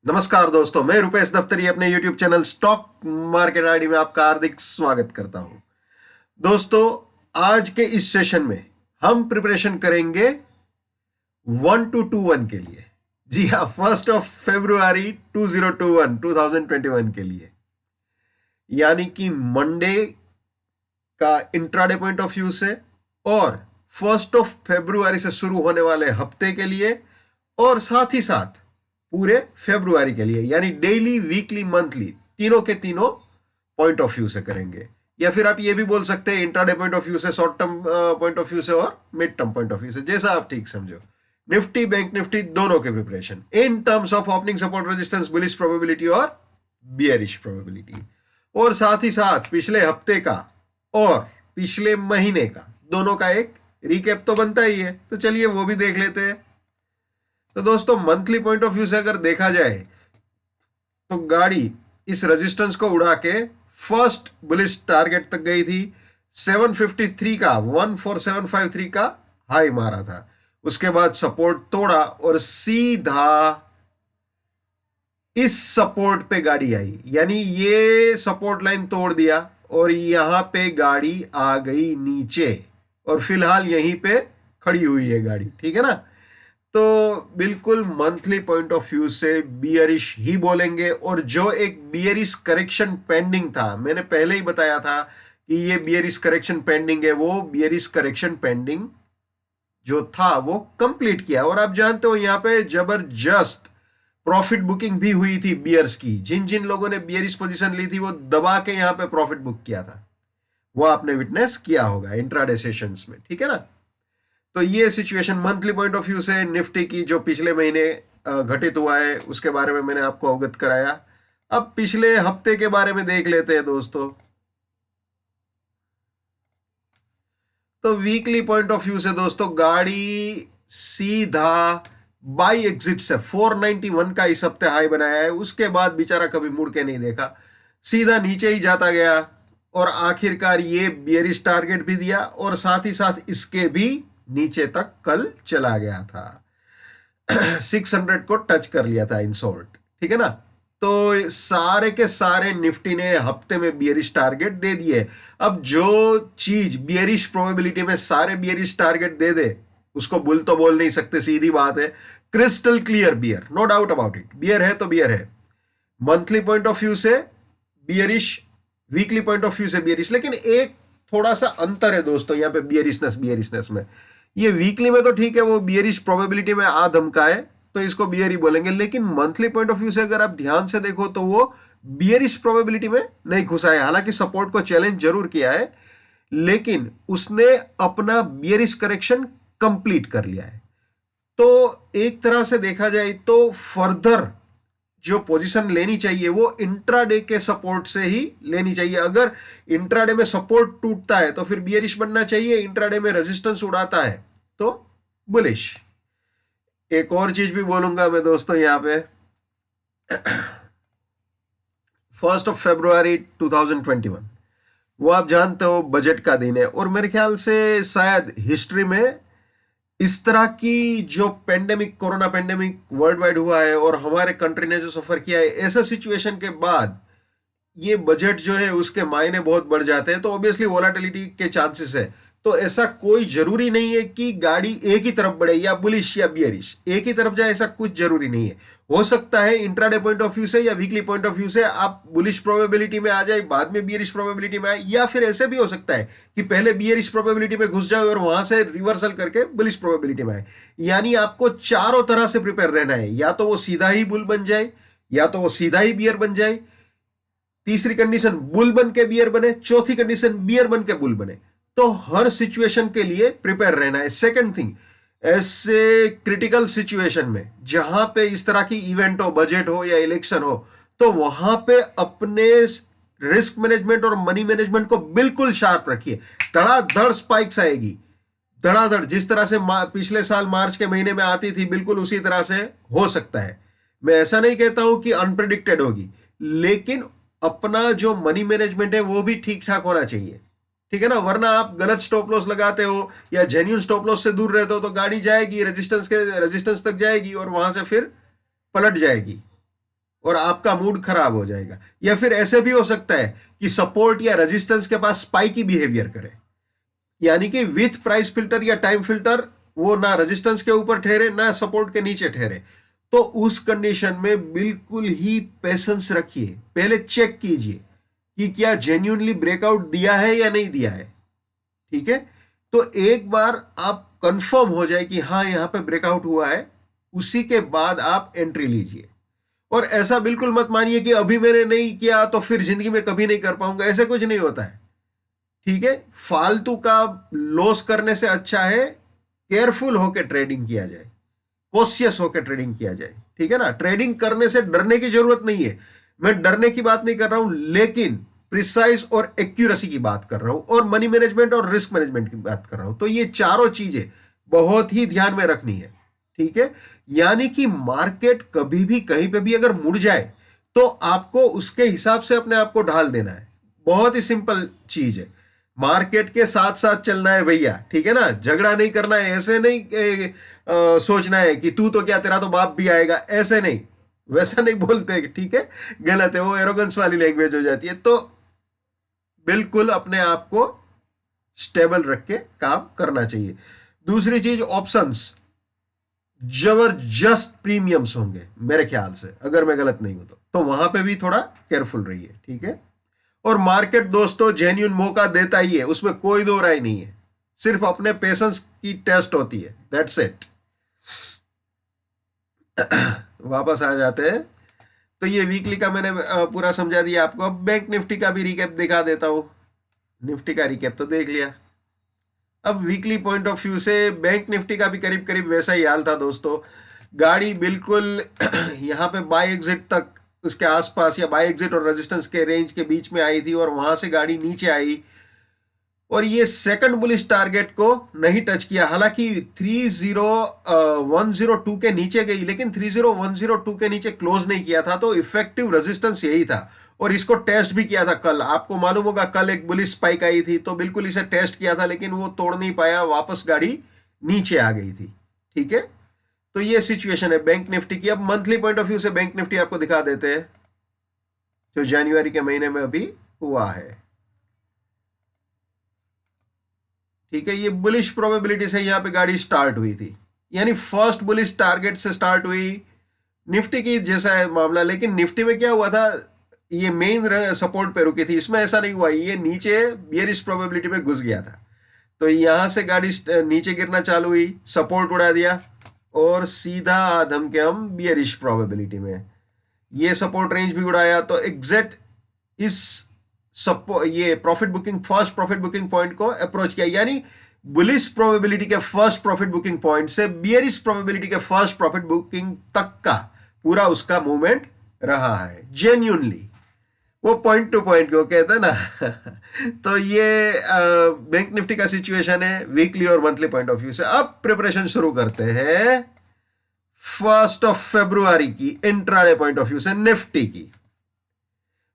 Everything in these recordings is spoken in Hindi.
नमस्कार दोस्तों, मैं रुपेश दफ्तरी अपने YouTube channel stock market ID में आपका हार्दिक स्वागत करता हूं। दोस्तों, आज के इस सेशन में हम प्रिपरेशन करेंगे 1221 के लिए। जी हाँ, 1 फरवरी 2021 के लिए, यानी कि मंडे का इंट्राडे पॉइंट ऑफ व्यू से और 1 फरवरी से शुरू होने वाले हफ्ते के लिए और साथ ही साथ पूरे फरवरी के लिए, यानी डेली, वीकली, मंथली, तीनों के तीनों पॉइंट ऑफ व्यू से करेंगे। या फिर आप ये भी बोल सकते हैं इंट्राडे पॉइंट ऑफ व्यू से, short term point of view से और mid term point of view से, जैसा आप ठीक समझो। निफ्टी, बैंक निफ्टी दोनों के preparation in terms of opening, support, resistance, bullish probability और बियरिश प्रोबेबिलिटी, और साथ ही साथ पिछले हफ्ते का और पिछले महीने का दोनों का एक रिकैप तो बनता ही है, तो चलिए वो भी देख लेते हैं। तो दोस्तों, मंथली पॉइंट ऑफ व्यू से अगर देखा जाए तो गाड़ी इस रेजिस्टेंस को उड़ा के फर्स्ट बुलिश टारगेट तक गई थी। 753 का 14753 का हाई मारा था, उसके बाद सपोर्ट तोड़ा और सीधा इस सपोर्ट पे गाड़ी आई, यानी ये सपोर्ट लाइन तोड़ दिया और यहां पे गाड़ी आ गई नीचे और फिलहाल यहीं पे खड़ी हुई है गाड़ी, ठीक है ना। तो बिल्कुल मंथली पॉइंट ऑफ व्यू से बियरिश ही बोलेंगे। और जो एक बियरिश करेक्शन पेंडिंग था, मैंने पहले ही बताया था कि ये बियरिश करेक्शन पेंडिंग है, वो बियरिश करेक्शन पेंडिंग जो था वो कंप्लीट किया। और आप जानते हो यहां पे जबरदस्त प्रॉफिट बुकिंग भी हुई थी बियर्स की। जिन जिन लोगों ने बियरिश पोजीशन ली थी वो दबा के यहां पे प्रॉफिट बुक किया था, वो आपने विटनेस किया होगा इंट्राडे सेशंस में, ठीक है ना। तो ये situation monthly point of view से निफ्टी की जो पिछले महीने घटित हुआ है उसके बारे में मैंने आपको अवगत कराया। अब पिछले हफ्ते के बारे में देख लेते हैं दोस्तों। तो वीकली पॉइंट ऑफ व्यू से दोस्तों गाड़ी सीधा बाई एग्जिट से 491 का इस हफ्ते हाई बनाया है, उसके बाद बेचारा कभी मुड़ के नहीं देखा, सीधा नीचे ही जाता गया और आखिरकार ये बियरिश टारगेट भी दिया और साथ ही साथ इसके भी नीचे तक कल चला गया था। 600 को टच कर लिया था इन शॉर्ट, ठीक है ना। तो सारे के सारे निफ्टी ने हफ्ते में बियरिश टारगेट दे दिए। अब जो चीज बियरिश प्रोबेबिलिटी में सारे बियरिश टारगेट दे दे उसको बुल तो बोल नहीं सकते, सीधी बात है। Crystal clear bear, no doubt about it, bear है तो बियर है। मंथली पॉइंट ऑफ व्यू से bearish, weekly point of view से बियरिश, लेकिन एक थोड़ा सा अंतर है दोस्तों यहाँ पे बियरिशनेस में। ये वीकली में तो ठीक है, वो बियरिश प्रोबेबिलिटी में आ धमकाए तो इसको बियर ही बोलेंगे, लेकिन मंथली पॉइंट ऑफ व्यू से अगर आप ध्यान से देखो तो वो बियरिश प्रोबेबिलिटी में नहीं घुसा है। हालांकि सपोर्ट को चैलेंज जरूर किया है, लेकिन उसने अपना बियरिश करेक्शन कंप्लीट कर लिया है। तो एक तरह से देखा जाए तो फर्दर जो पोजीशन लेनी चाहिए वो इंट्राडे के सपोर्ट से ही लेनी चाहिए। अगर इंट्राडे में सपोर्ट टूटता है तो फिर बियरिश बनना चाहिए, इंट्राडे में रेजिस्टेंस उड़ाता है तो बुलिश। एक और चीज भी बोलूंगा मैं दोस्तों यहाँ पे, 1 फरवरी 2021 वो आप जानते हो बजट का दिन है, और मेरे ख्याल से शायद हिस्ट्री में इस तरह की जो pandemic, corona pandemic world wide हुआ है और हमारे कंट्री ने जो सफर किया है, ऐसा सिचुएशन के बाद ये बजट जो है उसके मायने बहुत बढ़ जाते हैं, तो ऑब्वियसली वोलाटिलिटी के चांसेस है। तो ऐसा कोई जरूरी नहीं है कि गाड़ी एक ही तरफ बढ़े, या बुलिश या बियरिश एक ही तरफ जाए, ऐसा कुछ जरूरी नहीं है। हो सकता है इंट्राडे पॉइंट ऑफ व्यू से या वीकली पॉइंट ऑफ व्यू से आप बुलिश प्रोबेबिलिटी में आ जाए, बाद में बियरिश प्रोबेबिलिटी में आए, या फिर ऐसे भी हो सकता है कि पहले बियरिश प्रोबेबिलिटी में घुस जाए और वहां से रिवर्सल करके बुलिश प्रोबेबिलिटी में आए। यानी आपको चारों तरह से प्रिपेयर रहना है, या तो वो सीधा ही बुल बन जाए, या तो वो सीधा ही बियर बन जाए, तीसरी कंडीशन बुल बन के बियर बने, चौथी कंडीशन बियर बन के बुल बने। तो हर सिचुएशन के लिए प्रिपेयर रहना है। सेकंड थिंग, ऐसे क्रिटिकल सिचुएशन में जहां पे इस तरह की इवेंट हो, बजट हो या इलेक्शन हो, तो वहां पे अपने रिस्क मैनेजमेंट और मनी मैनेजमेंट को बिल्कुल शार्प रखिए। धड़ाधड़ स्पाइक्स आएगी, धड़ाधड़, जिस तरह से पिछले साल मार्च के महीने में आती थी बिल्कुल उसी तरह से हो सकता है। मैं ऐसा नहीं कहता हूं कि अनप्रेडिक्टेड होगी, लेकिन अपना जो मनी मैनेजमेंट है वो भी ठीक ठाक होना चाहिए, ठीक है ना। वरना आप गलत स्टॉप लॉस लगाते हो या जेन्युइन स्टॉप लॉस से दूर रहते हो तो गाड़ी जाएगी रेजिस्टेंस तक जाएगी और वहां से फिर पलट जाएगी। और आपका मूड खराब हो जाएगा। या फिर ऐसे भी हो सकता है कि सपोर्ट या रेजिस्टेंस के पास स्पाइकी बिहेवियर करे, यानी कि विथ प्राइस फिल्टर या टाइम फिल्टर वो ना रेजिस्टेंस के ऊपर ठहरे ना सपोर्ट के नीचे ठहरे। तो उस कंडीशन में बिल्कुल ही पेशेंस रखिए, पहले चेक कीजिए कि क्या जेन्युइनली ब्रेकआउट दिया है या नहीं दिया है। ठीक है, तो एक बार आप कंफर्म हो जाए कि हाँ यहां पे ब्रेकआउट हुआ है, उसी के बाद आप एंट्री लीजिए। और ऐसा बिल्कुल मत मानिए कि अभी मैंने नहीं किया तो फिर जिंदगी में कभी नहीं कर पाऊंगा, ऐसे कुछ नहीं होता है। ठीक है, फालतू का लॉस करने से अच्छा है केयरफुल होकर ट्रेडिंग किया जाए, कॉशियस होकर ट्रेडिंग किया जाए। ठीक है ना, ट्रेडिंग करने से डरने की जरूरत नहीं है, मैं डरने की बात नहीं कर रहा हूं, लेकिन प्रिसाइज और एक्यूरेसी की बात कर रहा हूं, और मनी मैनेजमेंट और रिस्क मैनेजमेंट की बात कर रहा हूं। तो ये चारों चीजें बहुत ही ध्यान में रखनी है। ठीक है, यानी कि मार्केट कभी भी कहीं पे भी अगर मुड़ जाए तो आपको उसके हिसाब से अपने आप को ढाल देना है। बहुत ही सिंपल चीज है, मार्केट के साथ साथ चलना है भैया। ठीक है ना, झगड़ा नहीं करना है, ऐसे नहीं सोचना है कि तू तो क्या तेरा तो बाप भी आएगा, ऐसे नहीं, वैसा नहीं बोलते। ठीक है, गलत है, वो एरोगेंस वाली लैंग्वेज हो जाती है। तो बिल्कुल अपने आप को स्टेबल रख के काम करना चाहिए। दूसरी चीज, ऑप्शंस जबरदस्त प्रीमियम्स होंगे मेरे ख्याल से, अगर मैं गलत नहीं हूं तो वहां पे भी थोड़ा केयरफुल रहिए। ठीक है, और मार्केट दोस्तों जेन्युइन मौका देता ही है, उसमें कोई दो राय नहीं है, सिर्फ अपने पेशेंस की टेस्ट होती है, दैट्स इट। वापस आ जाते हैं। तो ये वीकली का मैंने पूरा समझा दिया आपको। अब बैंक निफ्टी का भी रिकैप दिखा देता हूं। निफ्टी का रिकैप तो देख लिया, अब वीकली पॉइंट ऑफ व्यू से बैंक निफ्टी का भी करीब करीब वैसा ही हाल था दोस्तों। गाड़ी बिल्कुल यहाँ पे बाय एग्जिट तक, उसके आसपास या बाय एग्जिट और रेजिस्टेंस के रेंज के बीच में आई थी, और वहां से गाड़ी नीचे आई और ये सेकंड बुलिश टारगेट को नहीं टच किया। हालांकि 30,102 के नीचे गई, लेकिन 30,102 के नीचे क्लोज नहीं किया था, तो इफेक्टिव रेजिस्टेंस यही था। और इसको टेस्ट भी किया था कल, आपको मालूम होगा कल एक बुलिश स्पाइक आई थी, तो बिल्कुल इसे टेस्ट किया था, लेकिन वो तोड़ नहीं पाया, वापस गाड़ी नीचे आ गई थी। ठीक है, तो ये सिचुएशन है बैंक निफ्टी की। अब मंथली पॉइंट ऑफ व्यू से बैंक निफ्टी आपको दिखा देते हैं, जो जनवरी के महीने में अभी हुआ है। ठीक है, ये बुलिश प्रोबेबिलिटी से यहां पे गाड़ी स्टार्ट हुई थी, यानी फर्स्ट बुलिश टारगेट से स्टार्ट हुई निफ्टी की जैसा है मामला। लेकिन निफ्टी में क्या हुआ था, ये मेन सपोर्ट पे रुकी थी, इसमें ऐसा नहीं हुआ, ये नीचे बियरिश प्रोबेबिलिटी में घुस गया था। तो यहां से गाड़ी नीचे गिरना चालू हुई, सपोर्ट उड़ा दिया और सीधा आधम के हम बियरिश प्रोबेबिलिटी में, ये सपोर्ट रेंज भी उड़ाया। तो एग्जैक्ट इस ये profit booking, first profit booking point को अप्रोच किया, यानी बुलिश प्रोबेबिलिटी के फर्स्ट प्रॉफिट बुकिंग पॉइंट से बियरिश प्रोबेबिलिटी के फर्स्ट प्रॉफिट बुकिंग तक का पूरा उसका मूवमेंट रहा है जेन्युइनली, वो पॉइंट टू पॉइंट को कहते हैं ना। तो ये बैंक निफ्टी का सिचुएशन है वीकली और मंथली पॉइंट ऑफ व्यू से। अब प्रिपरेशन शुरू करते हैं 1 फरवरी की इंट्राडे पॉइंट ऑफ व्यू से निफ्टी की।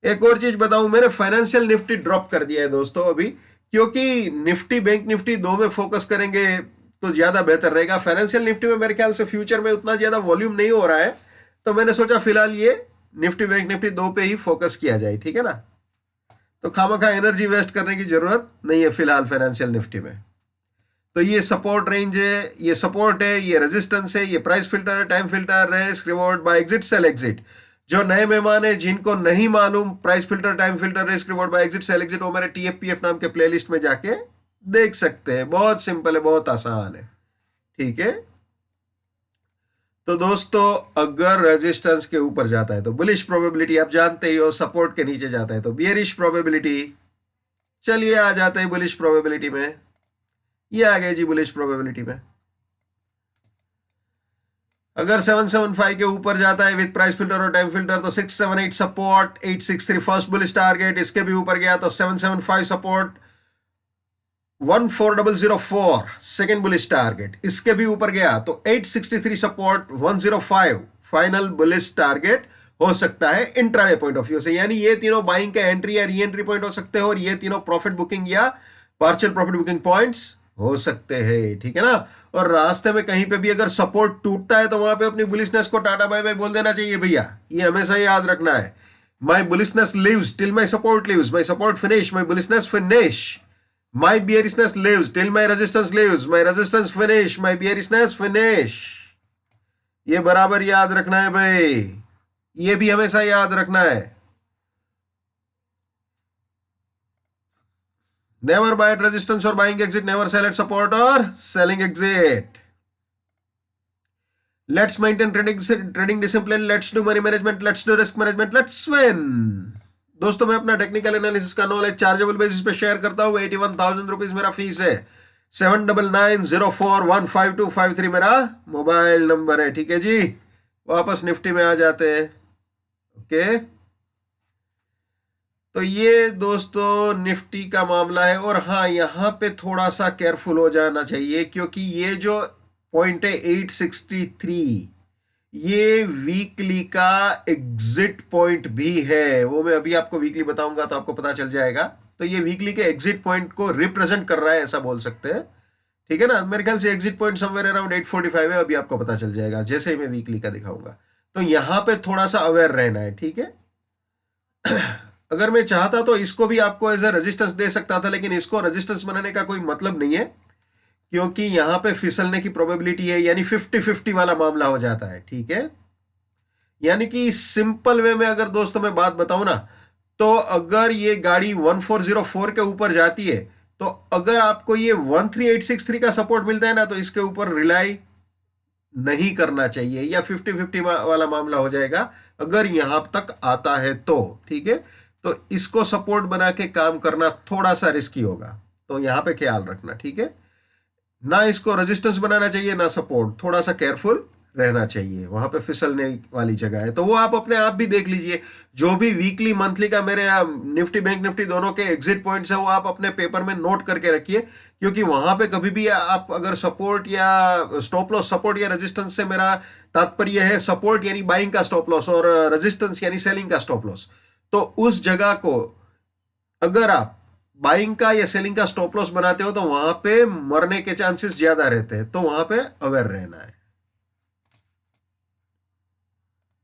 एक और चीज बताऊं, मैंने फाइनेंशियल निफ्टी ड्रॉप कर दिया है दोस्तों अभी, क्योंकि निफ्टी बैंक निफ्टी दो में फोकस करेंगे तो ज्यादा बेहतर रहेगा। फाइनेंशियल निफ्टी में मेरे ख्याल से फ्यूचर में उतना ज्यादा वॉल्यूम नहीं हो रहा है, तो मैंने सोचा फिलहाल ये निफ्टी बैंक निफ्टी दो पे ही फोकस किया जाए। ठीक है ना, तो खामखा एनर्जी वेस्ट करने की जरूरत नहीं है फिलहाल फाइनेंशियल निफ्टी में। तो ये सपोर्ट रेंज है, ये सपोर्ट है, ये रेजिस्टेंस है, ये प्राइस फिल्टर है, time filter, risk reward, buy exit, sell exit. जो नए मेहमान है जिनको नहीं मालूम price filter, time filter, risk reward, buy exit, sell exit, वो मेरे TFPF नाम के प्लेलिस्ट में जाके देख सकते हैं। बहुत सिंपल है, बहुत आसान है। ठीक है, तो दोस्तों अगर रेजिस्टेंस के ऊपर जाता है तो बुलिश प्रोबेबिलिटी आप जानते ही हो, सपोर्ट के नीचे जाता है तो बियरिश प्रोबेबिलिटी। चलिए आ जाते हैं बुलिश प्रोबेबिलिटी में, ये आ गए जी बुलिश प्रोबेबिलिटी में। अगर 775 के ऊपर जाता है विद प्राइस फिल्टर और टाइम फिल्टर तो 678 सपोर्ट, 863 फर्स्ट बुलिश टारगेट, इसके भी ऊपर गया तो 775 सपोर्ट, 14004 सेकेंड बुलिश टारगेट, इसके भी ऊपर गया तो 863 सपोर्ट, 105 फाइनल बुलिश टारगेट हो सकता है इंट्राडे पॉइंट ऑफ व्यू से। यानी ये तीनों बाइंग का एंट्री या री एंट्री पॉइंट हो सकते हो, और ये तीनों प्रॉफिट बुकिंग या पार्शियल प्रॉफिट बुकिंग पॉइंट्स हो सकते हैं, ठीक है ना। और रास्ते में कहीं पे भी अगर सपोर्ट टूटता है तो वहां पे अपनी बुलिशनेस को टाटा बाय बाय बोल देना चाहिए भैया, ये हमेशा याद रखना है। My bullishness lives till my support lives, my support finish, my bullishness finish, my bearishness lives till my resistance lives, my resistance finish, my bearishness finish. ये बराबर याद रखना है भाई, ये भी हमेशा याद रखना है। नेवर बाय एट रेजिस्टेंस और buying exit, never sell at support और selling exit. Let's maintain trading discipline, let's do money management, let's do risk management, let's win. दोस्तों मैं अपना टेक्निकल एनालिसिस का नॉलेज चार्जेबल बेसिस पे शेयर करता हूँ। 81,000 रुपीज मेरा फीस है। 7990415253 मेरा मोबाइल नंबर है, ठीक है जी। वापस निफ्टी में आ जाते हैं। ओके, तो ये दोस्तों निफ्टी का मामला है। और हाँ, यहां पे थोड़ा सा केयरफुल हो जाना चाहिए, क्योंकि ये जो पॉइंट है 863, ये वीकली का एग्जिट पॉइंट भी है। वो मैं अभी आपको वीकली बताऊंगा तो आपको पता चल जाएगा। तो ये वीकली के एग्जिट पॉइंट को रिप्रेजेंट कर रहा है, ऐसा बोल सकते हैं, ठीक है ना। मेरे ख्याल से एग्जिट पॉइंट समवेयर अराउंड 845 है, अभी आपको पता चल जाएगा जैसे ही मैं वीकली का दिखाऊंगा। तो यहां पे थोड़ा सा अवेयर रहना है, ठीक है। अगर मैं चाहता तो इसको भी आपको एज ए रेजिस्टेंस दे सकता था, लेकिन इसको रेजिस्टेंस बनाने का कोई मतलब नहीं है, क्योंकि यहां पे फिसलने की प्रोबेबिलिटी है, यानी 50-50 वाला मामला हो जाता है, ठीक है। यानी कि सिंपल वे में अगर दोस्तों मैं बात बताऊं ना, तो अगर ये गाड़ी 1404 के ऊपर जाती है, तो अगर आपको ये 13863 का सपोर्ट मिलता है ना, तो इसके ऊपर रिलाई नहीं करना चाहिए, या 50-50 वाला मामला हो जाएगा अगर यहां तक आता है तो, ठीक है। तो इसको सपोर्ट बना के काम करना थोड़ा सा रिस्की होगा, तो यहां पे ख्याल रखना, ठीक है। ना इसको रेजिस्टेंस बनाना चाहिए ना सपोर्ट, थोड़ा सा केयरफुल रहना चाहिए, वहां पे फिसलने वाली जगह है। तो वो आप अपने आप भी देख लीजिए, जो भी वीकली मंथली का मेरे निफ्टी बैंक निफ्टी दोनों के एग्जिट पॉइंट्स है, वो आप अपने पेपर में नोट करके रखिए, क्योंकि वहां पे कभी भी आप अगर सपोर्ट या स्टॉप लॉस, सपोर्ट या रेजिस्टेंस से मेरा तात्पर्य है सपोर्ट यानी बाइंग का स्टॉप लॉस और रेजिस्टेंस यानी सेलिंग का स्टॉप लॉस, तो उस जगह को अगर आप बाइंग का या सेलिंग का स्टॉप लॉस बनाते हो तो वहां पे मरने के चांसेस ज्यादा रहते हैं, तो वहां पे अवेयर रहना है।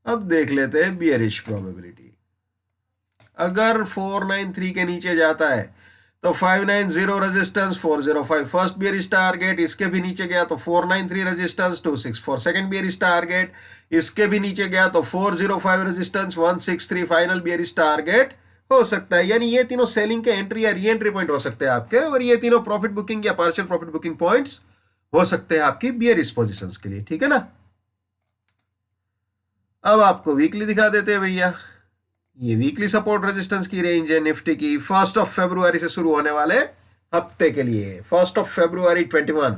अब देख लेते हैं बियरिश प्रोबेबिलिटी। अगर 493 के नीचे जाता है तो 590 रेजिस्टेंस, 405 फर्स्ट बियरिश टारगेट, इसके भी नीचे गया तो 493 रेजिस्टेंस, 264 सेकंड बियरिश टारगेट, इसके भी नीचे गया तो 405 रेजिस्टेंस, 163 फाइनल बियरिश टारगेट हो सकता है। यानी ये तीनों सेलिंग के एंट्री या री एंट्री पॉइंट हो सकते हैं आपके, और ये तीनों प्रॉफिट बुकिंग या पार्शियल प्रॉफिट बुकिंग पॉइंट्स हो सकते हैं आपकी बियरिश पोजीशंस के लिए, ठीक है ना। अब आपको वीकली दिखा देते हैं भैया। ये वीकली सपोर्ट रेजिस्टेंस की रेंज है निफ्टी की 1 फरवरी से शुरू होने वाले हफ्ते के लिए, 1 फरवरी 21।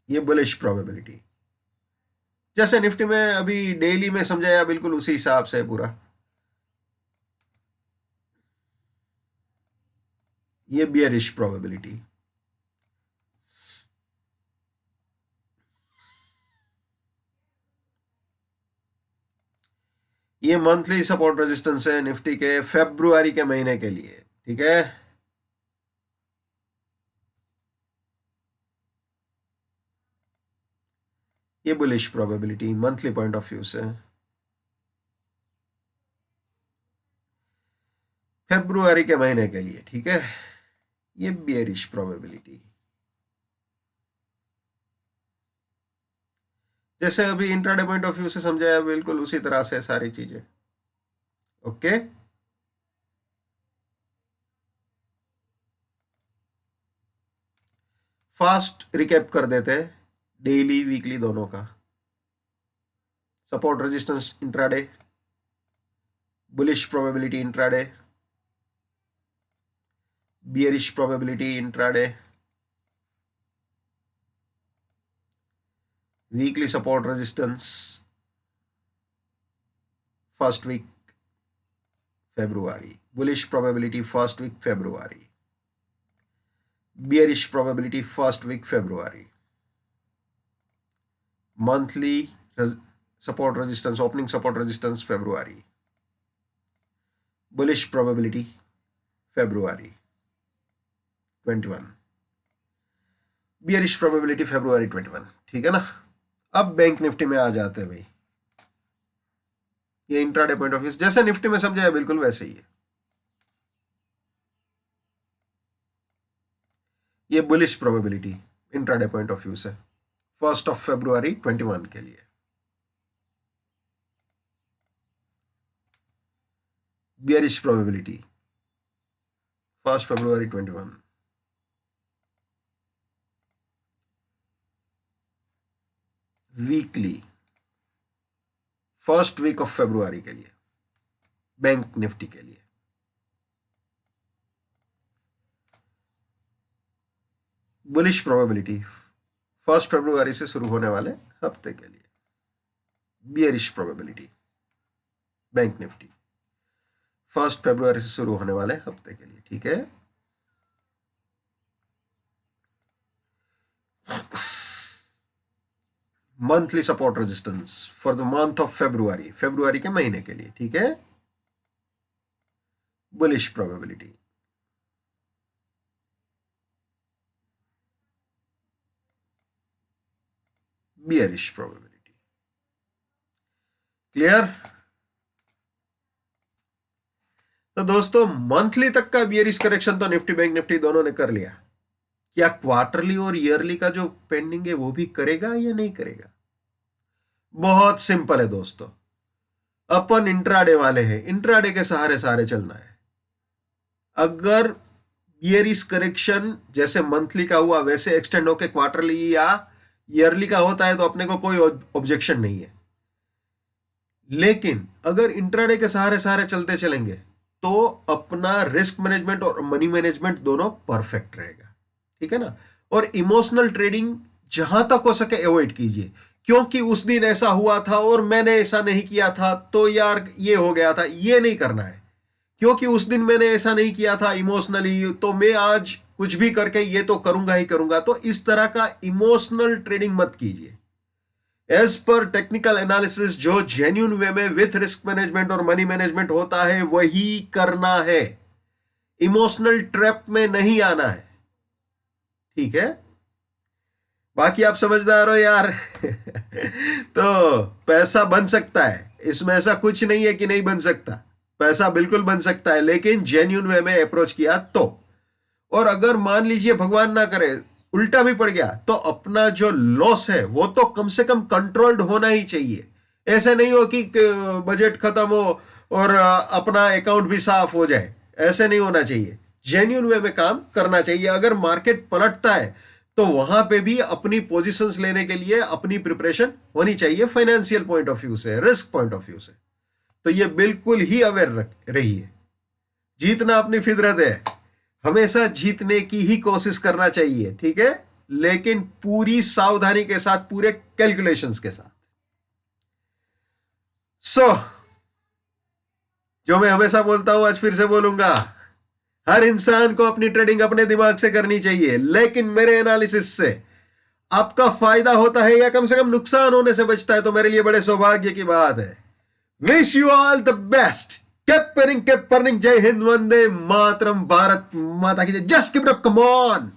ये बुलिश प्रोबेबिलिटी जैसे निफ्टी में अभी डेली में समझाया, बिल्कुल उसी हिसाब से पूरा। ये बियरिश प्रोबेबिलिटी, ये मंथली सपोर्ट रेजिस्टेंस है निफ्टी के फरवरी के महीने के लिए, ठीक है। ये bullish probability monthly point of view से फरवरी के महीने के लिए, ठीक है। ये बियरिश प्रोबेबिलिटी जैसे अभी इंट्राडे पॉइंट ऑफ व्यू से समझाया, बिल्कुल उसी तरह से सारी चीजें। ओके, फास्ट रिकैप कर देते हैं डेली वीकली दोनों का। Support resistance intraday, bullish probability intraday, bearish probability intraday, weekly support resistance first week February, bullish probability first week February, bearish probability first week February, monthly support resistance, opening support resistance February, bullish probability February 21, bearish probability February 21। ठीक है ना। अब बैंक निफ्टी में आ जाते हैं भाई। ये इंट्राडे पॉइंट ऑफ व्यू जैसे निफ्टी में समझा है बिल्कुल वैसे ही है। ये bullish probability intraday point of view से 1 फरवरी 21 के लिए। बियरिश प्रोबेबिलिटी 1 फरवरी 21। वीकली फर्स्ट वीक ऑफ फरवरी के लिए बैंक निफ्टी के लिए। बुलिश प्रोबेबिलिटी 1 फरवरी से शुरू होने वाले हफ्ते के लिए। बियरिश प्रोबेबिलिटी बैंक निफ्टी 1 फरवरी से शुरू होने वाले हफ्ते के लिए। ठीक है। Monthly support resistance for the month of फरवरी के महीने के लिए। ठीक है। Bullish probability. Bearish probability. Clear. तो दोस्तों मंथली तक का बियरिश करेक्शन तो निफ्टी बैंक निफ्टी दोनों ने कर लिया। क्या क्वार्टरली और ईयरली का जो पेंडिंग है वो भी करेगा या नहीं करेगा? बहुत सिंपल है दोस्तों। अपन इंट्राडे वाले हैं, इंट्राडे के सहारे सहारे चलना है। अगर बियरिश करेक्शन जैसे मंथली का हुआ वैसे एक्सटेंड होकर क्वार्टरली या ईयरली का होता है तो अपने को कोई ऑब्जेक्शन नहीं है। लेकिन अगर इंट्राडे के सहारे सहारे चलते चलेंगे तो अपना रिस्क मैनेजमेंट और मनी मैनेजमेंट दोनों परफेक्ट रहेगा। ठीक है ना। और इमोशनल ट्रेडिंग जहां तक हो सके अवॉइड कीजिए, क्योंकि उस दिन ऐसा हुआ था और मैंने ऐसा नहीं किया था तो यार ये हो गया था, ये नहीं करना है। क्योंकि उस दिन मैंने ऐसा नहीं किया था इमोशनली तो मैं आज कुछ भी करके ये तो करूंगा ही करूंगा। तो इस तरह का इमोशनल ट्रेडिंग मत कीजिए। एज पर टेक्निकल एनालिसिस जो जेन्युइन वे में विथ रिस्क मैनेजमेंट और मनी मैनेजमेंट होता है वही करना है। इमोशनल ट्रैप में नहीं आना है। ठीक है। बाकी आप समझदार हो यार। तो पैसा बन सकता है, इसमें ऐसा कुछ नहीं है कि नहीं बन सकता। पैसा बिल्कुल बन सकता है, लेकिन जेन्युइन वे में अप्रोच किया तो। और अगर मान लीजिए भगवान ना करे उल्टा भी पड़ गया तो अपना जो लॉस है वो तो कम से कम कंट्रोल्ड होना ही चाहिए। ऐसे नहीं हो कि बजट खत्म हो और अपना अकाउंट भी साफ हो जाए, ऐसे नहीं होना चाहिए। जेन्युइन वे में काम करना चाहिए। अगर मार्केट पलटता है तो वहां पे भी अपनी पोजीशंस लेने के लिए अपनी प्रिपरेशन होनी चाहिए, फाइनेंशियल पॉइंट ऑफ व्यू से, रिस्क पॉइंट ऑफ व्यू से। तो ये बिल्कुल ही अवेयर रहिए। जीतना अपनी फितरत है, हमेशा जीतने की ही कोशिश करना चाहिए। ठीक है। लेकिन पूरी सावधानी के साथ, पूरे कैलकुलेशंस के साथ। जो मैं हमेशा बोलता हूं आज फिर से बोलूंगा, हर इंसान को अपनी ट्रेडिंग अपने दिमाग से करनी चाहिए, लेकिन मेरे एनालिसिस से आपका फायदा होता है या कम से कम नुकसान होने से बचता है तो मेरे लिए बड़े सौभाग्य की बात है। Wish you all the best. Keep burning, जय हिंद, वंदे मातरम, भारत माता की जय। Just give it up, come on.